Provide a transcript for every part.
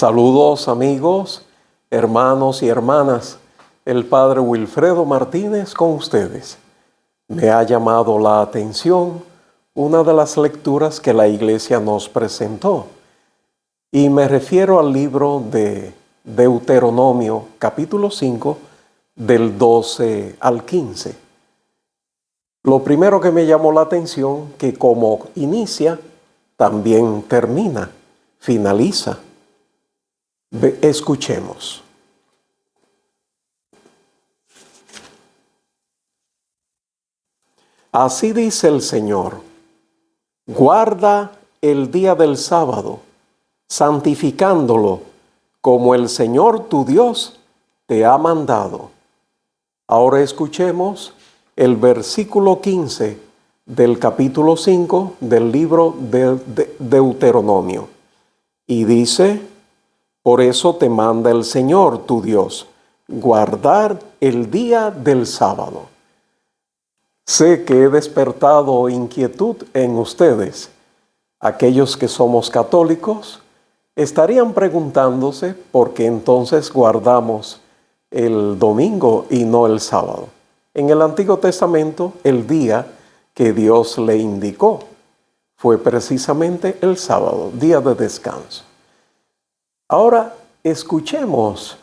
Saludos amigos, hermanos y hermanas. El Padre Wilfredo Martínez con ustedes. Me ha llamado la atención una de las lecturas que la Iglesia nos presentó. Y me refiero al libro de Deuteronomio, capítulo 5, del 12 al 15. Lo primero que me llamó la atención, que como inicia, también termina, finaliza. Escuchemos. Así dice el Señor: guarda el día del sábado, santificándolo, como el Señor tu Dios te ha mandado. Ahora escuchemos el versículo 15 del capítulo 5 del libro de Deuteronomio. Y dice: por eso te manda el Señor tu Dios, guardar el día del sábado. Sé que he despertado inquietud en ustedes. Aquellos que somos católicos estarían preguntándose por qué entonces guardamos el domingo y no el sábado. En el Antiguo Testamento, el día que Dios le indicó fue precisamente el sábado, día de descanso. Ahora escuchemos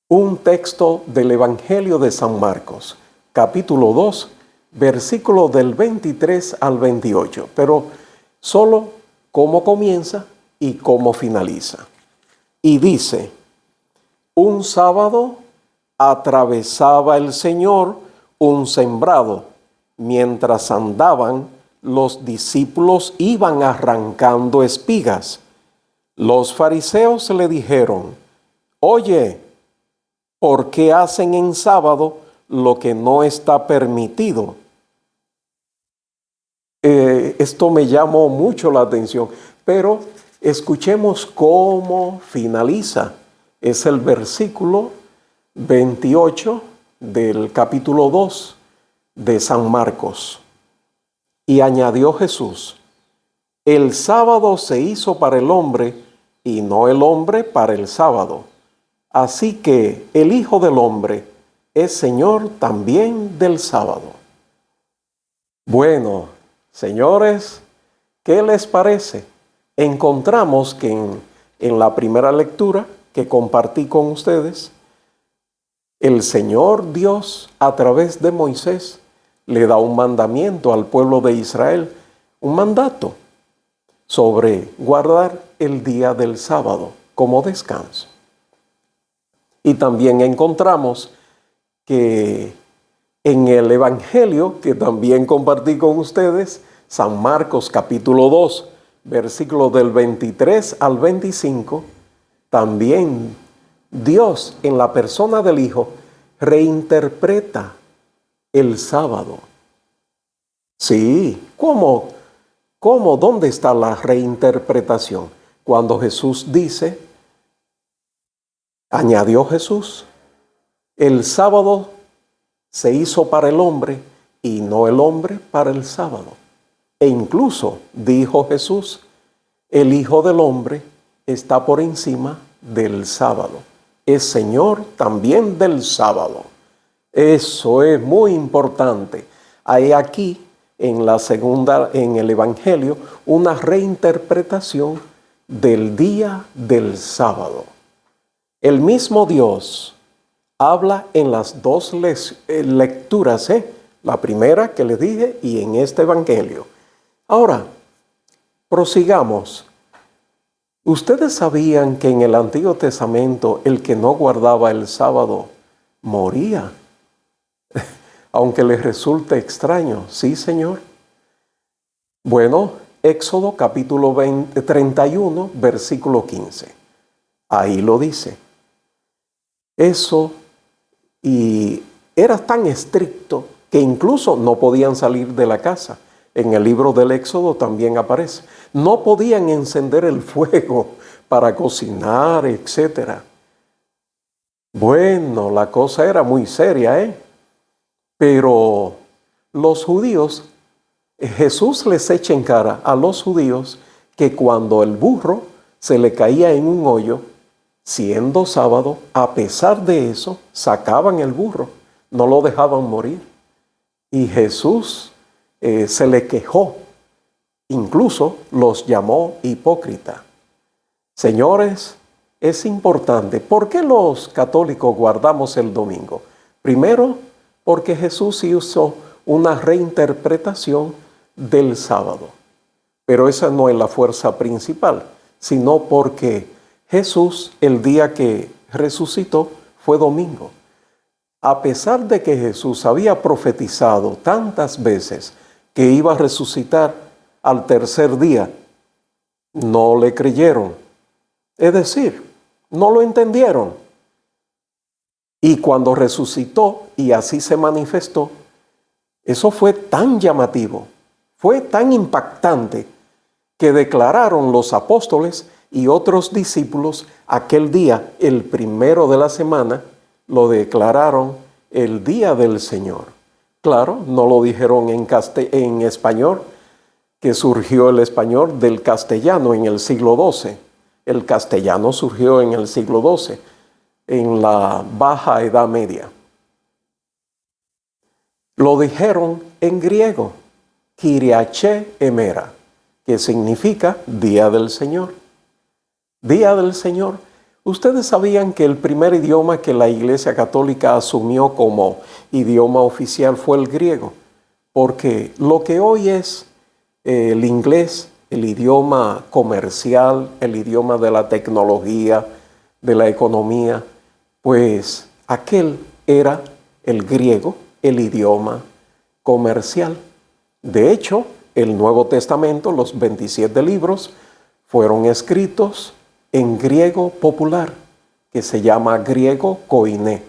un texto del Evangelio de San Marcos, capítulo 2, versículo del 23 al 28, pero solo cómo comienza y cómo finaliza. Y dice: un sábado atravesaba el Señor un sembrado. Mientras andaban, los discípulos iban arrancando espigas. Los fariseos le dijeron: oye, ¿por qué hacen en sábado lo que no está permitido? Esto me llamó mucho la atención, pero escuchemos cómo finaliza. Es el versículo 28 del capítulo 2 de San Marcos. Y añadió Jesús: el sábado se hizo para el hombre y no el hombre para el sábado. Así que el Hijo del Hombre es Señor también del sábado. Bueno, señores, ¿qué les parece? Encontramos que en la primera lectura que compartí con ustedes, el Señor Dios, a través de Moisés, le da un mandamiento al pueblo de Israel, un mandato sobre guardar el día del sábado como descanso. Y también encontramos que en el Evangelio, que también compartí con ustedes, San Marcos capítulo 2, versículos del 23 al 25, también Dios, en la persona del Hijo, reinterpreta el sábado. Sí, ¿cómo? ¿Dónde está la reinterpretación? Cuando Jesús dice, añadió Jesús, el sábado se hizo para el hombre y no el hombre para el sábado. E incluso dijo Jesús, el Hijo del Hombre está por encima del sábado. Es Señor también del sábado. Eso es muy importante. Hay aquí en el Evangelio, una reinterpretación del día del sábado. El mismo Dios habla en las dos lecturas, la primera que les dije y en este Evangelio. Ahora, prosigamos. ¿Ustedes sabían que en el Antiguo Testamento el que no guardaba el sábado moría? Aunque les resulte extraño, ¿sí, Señor? Bueno, Éxodo capítulo 31, versículo 15. Ahí lo dice. Eso, y era tan estricto que incluso no podían salir de la casa. En el libro del Éxodo también aparece. No podían encender el fuego para cocinar, etc. Bueno, la cosa era muy seria, Pero los judíos, Jesús les echa en cara a los judíos que cuando el burro se le caía en un hoyo, siendo sábado, a pesar de eso, sacaban el burro, no lo dejaban morir. Y Jesús se le quejó, incluso los llamó hipócrita. Señores, es importante. ¿Por qué los católicos guardamos el domingo? Primero, porque Jesús hizo una reinterpretación del sábado. Pero esa no es la fuerza principal, sino porque Jesús, el día que resucitó, fue domingo. A pesar de que Jesús había profetizado tantas veces que iba a resucitar al tercer día, no le creyeron. Es decir, no lo entendieron. Y cuando resucitó y así se manifestó, eso fue tan llamativo, fue tan impactante, que declararon los apóstoles y otros discípulos aquel día, el primero de la semana, lo declararon el día del Señor. Claro, no lo dijeron en español, que surgió el español del castellano en el siglo XII. El castellano surgió en el siglo XII, en la Baja Edad Media. Lo dijeron en griego, Kyriache Emera, que significa Día del Señor. Día del Señor. Ustedes sabían que el primer idioma que la Iglesia Católica asumió como idioma oficial fue el griego, porque lo que hoy es el inglés, el idioma comercial, el idioma de la tecnología, de la economía, pues aquel era el griego, el idioma comercial. De hecho, el Nuevo Testamento, los 27 libros, fueron escritos en griego popular, que se llama griego koiné.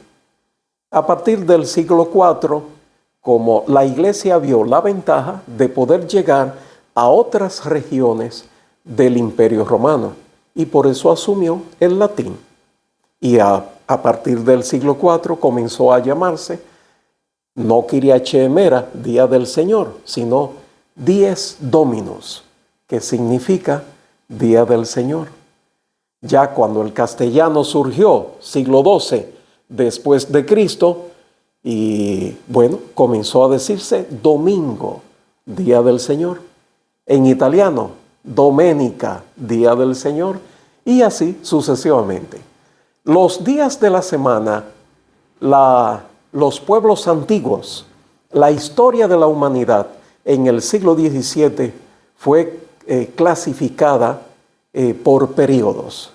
A partir del siglo IV, como la Iglesia vio la ventaja de poder llegar a otras regiones del Imperio Romano, y por eso asumió el latín. Y a partir del siglo IV comenzó a llamarse no Kyriache Emera, Día del Señor, sino Dies Dominus, que significa Día del Señor. Ya cuando el castellano surgió, siglo XII después de Cristo, y bueno, comenzó a decirse domingo, Día del Señor. En italiano, Domenica, Día del Señor, y así sucesivamente. Los días de la semana, los pueblos antiguos, la historia de la humanidad en el siglo XVII fue clasificada por periodos.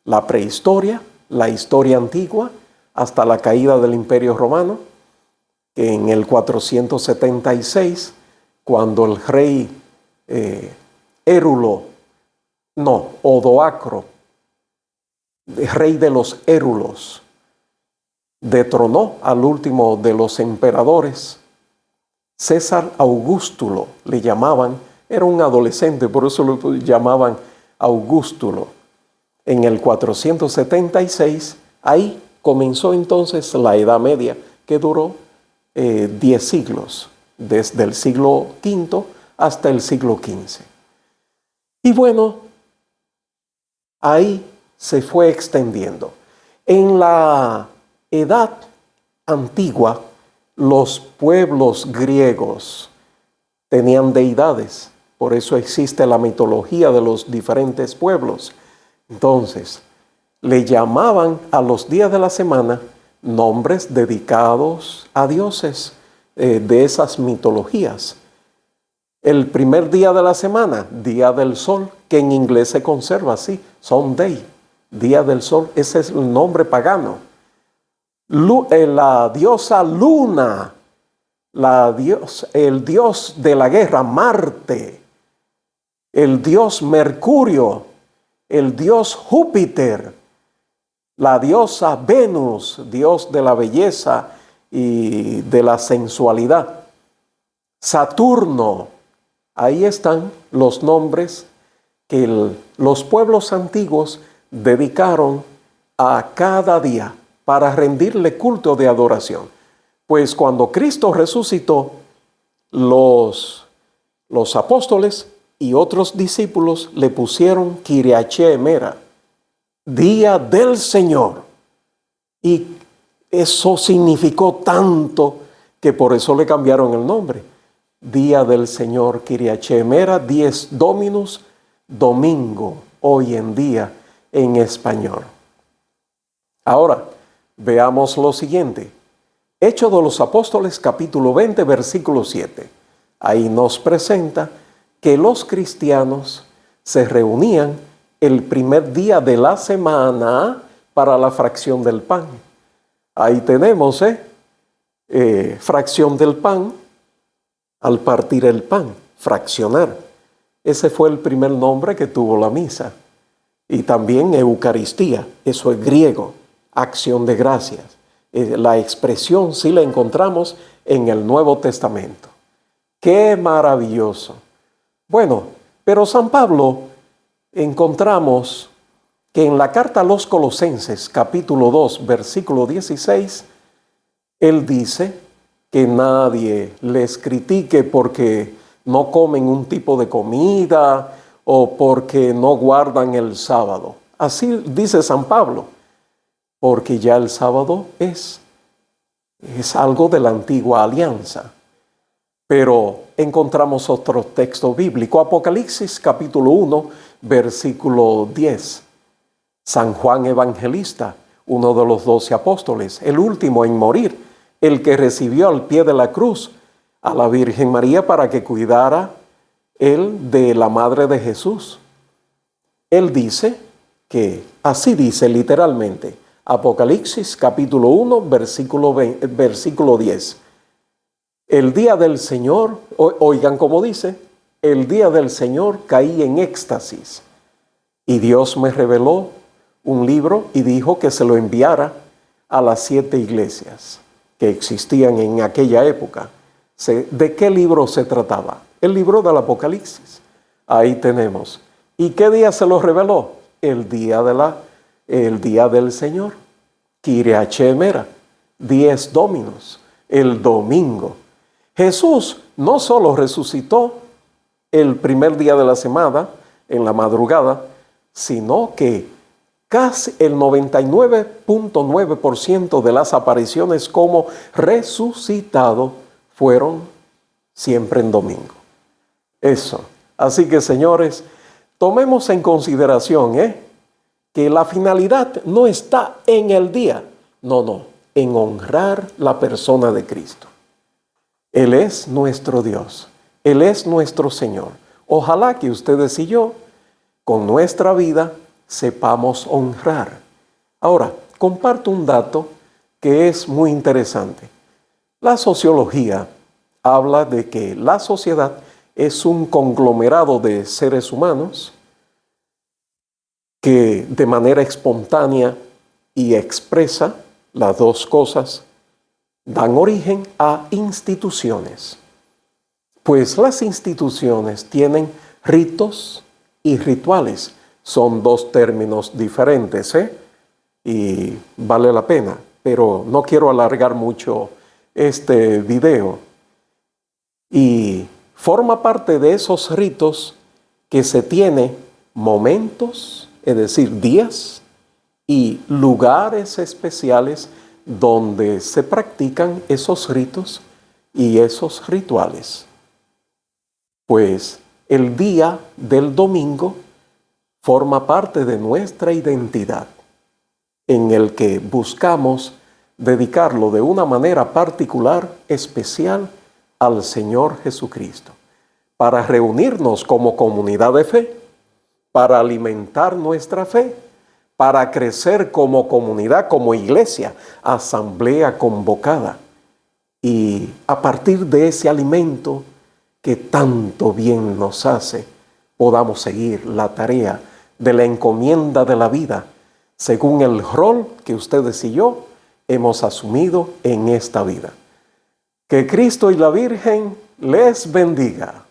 La prehistoria, la historia antigua, hasta la caída del Imperio Romano, que en el 476, cuando el rey Odoacro, rey de los Érulos, detronó al último de los emperadores, César Augustulo le llamaban, era un adolescente, por eso lo llamaban Augustulo. En el 476, ahí comenzó entonces la Edad Media, que duró 10 siglos, desde el siglo V hasta el siglo XV. Y bueno, ahí se fue extendiendo. En la Edad Antigua, los pueblos griegos tenían deidades, por eso existe la mitología de los diferentes pueblos. Entonces, le llamaban a los días de la semana nombres dedicados a dioses de esas mitologías. El primer día de la semana, Día del Sol, que en inglés se conserva así, Sunday, Día del Sol, ese es el nombre pagano. La diosa Luna, el dios de la guerra, Marte, el dios Mercurio, el dios Júpiter, la diosa Venus, dios de la belleza y de la sensualidad, Saturno. Ahí están los nombres que los pueblos antiguos dedicaron a cada día para rendirle culto de adoración. Pues cuando Cristo resucitó, los apóstoles y otros discípulos le pusieron Kiriache Emera, Día del Señor. Y eso significó tanto que por eso le cambiaron el nombre. Día del Señor, Kiriache Emera, Dies Dominus, domingo, hoy en día en español. Ahora, veamos lo siguiente. Hechos de los Apóstoles, capítulo 20, versículo 7. Ahí nos presenta que los cristianos se reunían el primer día de la semana para la fracción del pan. Ahí tenemos, fracción del pan, al partir el pan, fraccionar. Ese fue el primer nombre que tuvo la misa. Y también Eucaristía, eso es griego, acción de gracias. La expresión sí la encontramos en el Nuevo Testamento. ¡Qué maravilloso! Bueno, pero San Pablo encontramos que en la carta a los Colosenses, capítulo 2, versículo 16, él dice que nadie les critique porque no comen un tipo de comida o porque no guardan el sábado. Así dice San Pablo, porque ya el sábado es algo de la antigua alianza. Pero encontramos otro texto bíblico, Apocalipsis capítulo 1, versículo 10. San Juan Evangelista, uno de los 12 apóstoles, el último en morir, el que recibió al pie de la cruz a la Virgen María para que cuidara él de la madre de Jesús. Él dice que, así dice literalmente, Apocalipsis capítulo 1, versículo 10. El día del Señor, oigan cómo dice, el día del Señor caí en éxtasis y Dios me reveló un libro y dijo que se lo enviara a las 7 iglesias que existían en aquella época. ¿De qué libro se trataba? El libro del Apocalipsis. Ahí tenemos. ¿Y qué día se lo reveló? El día del Señor. Kiriache Emera, Dies Dominus, el domingo. Jesús no solo resucitó el primer día de la semana, en la madrugada, sino que casi el 99.9% de las apariciones como resucitado fueron siempre en domingo. Eso. Así que, señores, tomemos en consideración, que la finalidad no está en el día, no, en honrar la persona de Cristo. Él es nuestro Dios, Él es nuestro Señor. Ojalá que ustedes y yo, con nuestra vida, sepamos honrar. Ahora, comparto un dato que es muy interesante. La sociología habla de que la sociedad es un conglomerado de seres humanos que de manera espontánea y expresa, las dos cosas, dan origen a instituciones. Pues las instituciones tienen ritos y rituales. Son dos términos diferentes, y vale la pena, pero no quiero alargar mucho este video. Y forma parte de esos ritos que se tiene momentos, es decir, días y lugares especiales donde se practican esos ritos y esos rituales. Pues el día del domingo forma parte de nuestra identidad, en el que buscamos dedicarlo de una manera particular, especial, al Señor Jesucristo, para reunirnos como comunidad de fe, para alimentar nuestra fe, para crecer como comunidad, como iglesia, asamblea convocada. Y a partir de ese alimento que tanto bien nos hace, podamos seguir la tarea de la encomienda de la vida, según el rol que ustedes y yo hemos asumido en esta vida. Que Cristo y la Virgen les bendiga.